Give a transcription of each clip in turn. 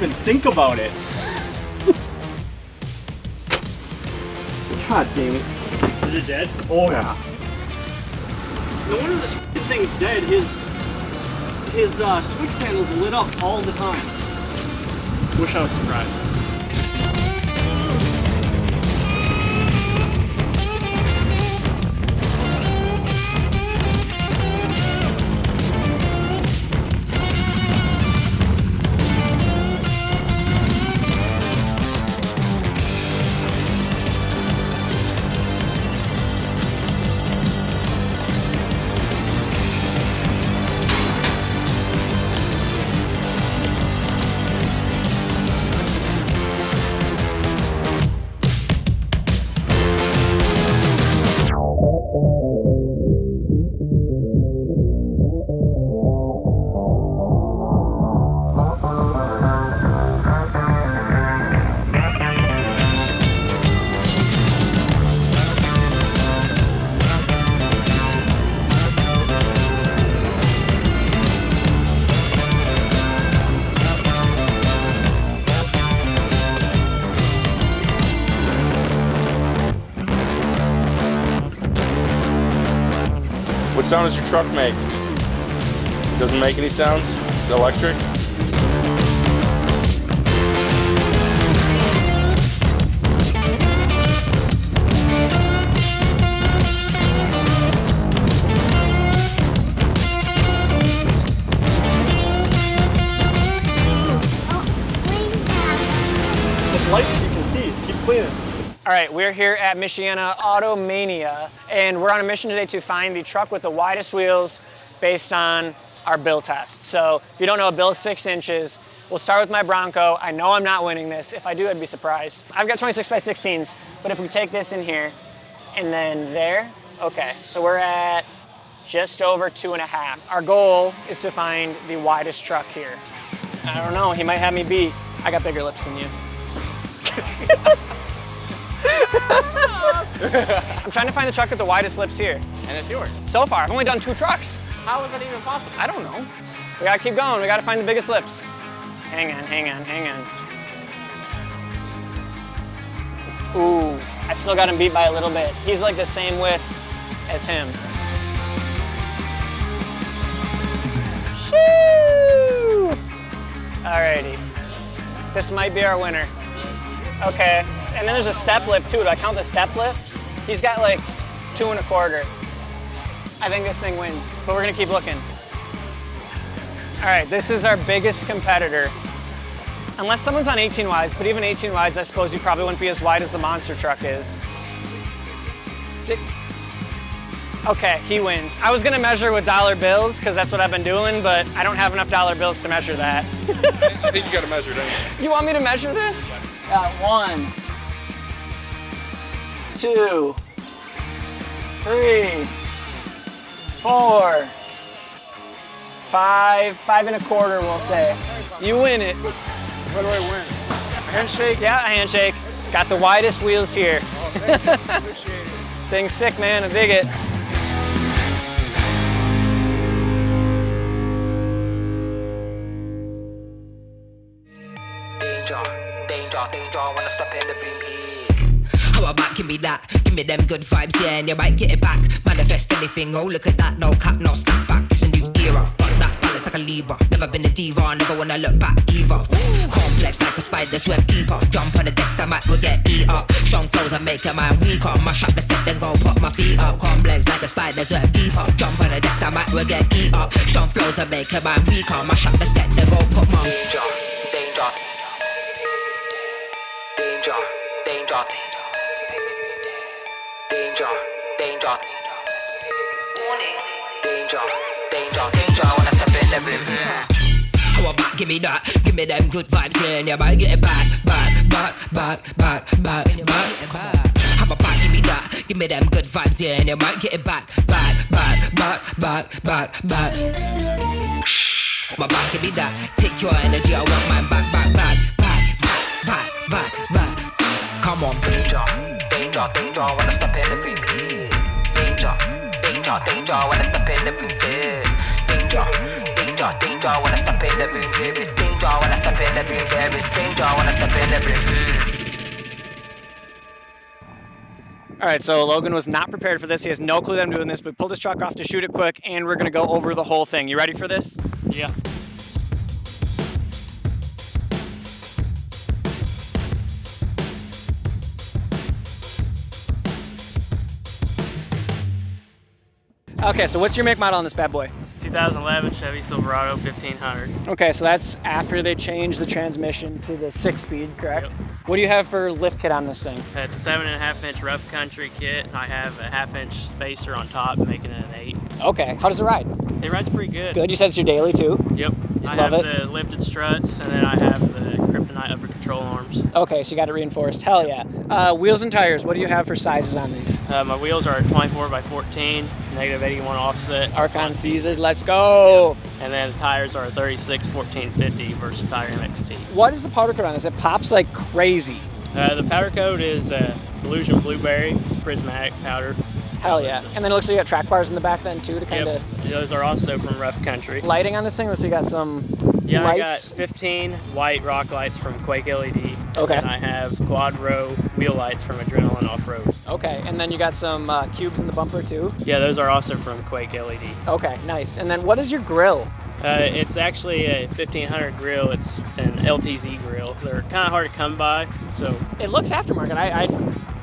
even think about it. God damn it. Is it dead? Oh yeah. No wonder this thing's dead. His switch panel's lit up all the time. Wish I was surprised. What sound does your truck make? It doesn't make any sounds? It's electric? It's light so you can see. Keep cleaning. All right, we're here at Michiana Auto Mania, and we're on a mission today to find the truck with the widest wheels based on our bill test. So if you don't know, a bill is 6 inches. We'll start with my Bronco. I know I'm not winning this. If I do, I'd be surprised. I've got 26 by 16s, but if we take this in here and then there, okay. So we're at just over 2.5. Our goal is to find the widest truck here. I don't know, he might have me beat. I got bigger lips than you. I'm trying to find the truck with the widest lips here. And it's yours. So far, I've only done 2 trucks. How is that even possible? I don't know. We gotta keep going. We gotta find the biggest lips. Hang on, hang on, hang on. Ooh, I still got him beat by a little bit. He's like the same width as him. Shoo! Alrighty. This might be our winner. Okay, and then there's a step lip too. Do I count the step lip? He's got like 2 1/4. I think this thing wins, but we're gonna keep looking. All right, this is our biggest competitor. Unless someone's on 18 wides, but even 18 wides, I suppose you probably wouldn't be as wide as the monster truck is. Okay, he wins. I was gonna measure with dollar bills, because that's what I've been doing, but I don't have enough dollar bills to measure that. I think you gotta measure it anyway. You want me to measure this? 1, 2, 3, 4, 5, 5 1/4, we'll say. You win it. What do I win? A handshake? Yeah, a handshake. Got the widest wheels here. Oh, thank you. Appreciate it. Thing's sick, man. I dig it. Danger, wanna step in the beam. How about give me that? Give me them good vibes, yeah, and you might get it back. Manifest anything, oh look at that, no cap, no step back. It's a new era, got that balance like a Libra. Never been a diva, never wanna look back either. Complex like a spider's web keeper. Jump on the decks, that might will get eat up. Strong flows and make your mind weaker. Mash up the set, then go put my feet up. Complex like a spider's web deeper. Jump on the decks, that might will get eat up. Strong flows and make your mind weaker. Mash up the set, then go put my danger. Danger. Warning. Danger. Wanna step in the room. How about give me that? Give me them good vibes, yeah, and you might get it back. How about give me that? Give me them good vibes, yeah, and you might get it back. My back, give me that. Take your energy, I want mine back. Come on. Danger, wanna step in the beat. Danger, wanna step in the beat. Danger, wanna step in the beat. Danger. danger when I step in the beam. There is danger when I step in the beam. All right, so Logan was not prepared for this. He has no clue that I'm doing this, but we pulled his truck off to shoot it quick, and we're gonna go over the whole thing. You ready for this? Yeah. Okay, so what's your make model on this bad boy? It's 2011 Chevy Silverado 1500. Okay, so that's after they changed the transmission to the 6-speed, correct? Yep. What do you have for lift kit on this thing? It's a 7.5-inch rough country kit, and I have a 1/2-inch spacer on top, making it an 8. Okay, how does it ride? It rides pretty good. Good, you said it's your daily too? Yep. I love have it. the lifted struts, and then I have the kryptonite upper control arms. Okay, so you got it reinforced, hell yeah. Wheels and tires, what do you have for sizes on these? My wheels are 24 by 14, negative 81 offset. Archon Caesars, let's go! And then the tires are 36 1450 versus Tire MXT. What is the powder coat on this? It pops like crazy. The powder coat is Illusion Blueberry. It's prismatic powder. Hell yeah. And then it looks like you got track bars in the back then too to kind of... Yep. Those are also from Rough Country. Lighting on this thing, so you got some Yeah, lights. I got 15 white rock lights from Quake LED. Okay. And I have quad row wheel lights from Adrenaline Off-Road. Okay, and then you got some cubes in the bumper too? Yeah, those are also from Quake LED. Okay, nice. And then what is your grill? It's actually a 1500 grill. It's an LTZ grill. They're kind of hard to come by, so... It looks aftermarket. I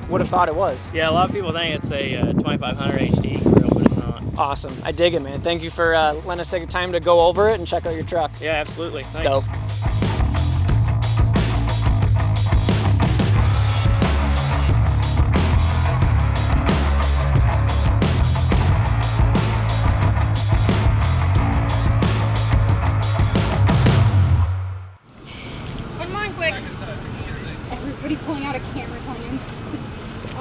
would have thought it was. Yeah, a lot of people think it's a 2500 HD grill, but it's not. Awesome. I dig it, man. Thank you for letting us take the time to go over it and check out your truck. Yeah, absolutely. Thanks. Dope. One more quick. Everybody pulling out a camera telling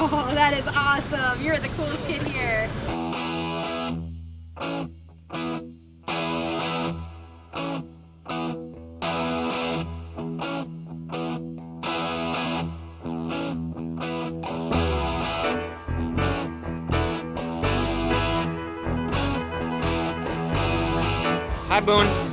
Oh, that is awesome. You're the coolest kid here. Hi, Boone.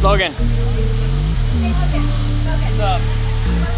Logan. Hey, Logan. What's up?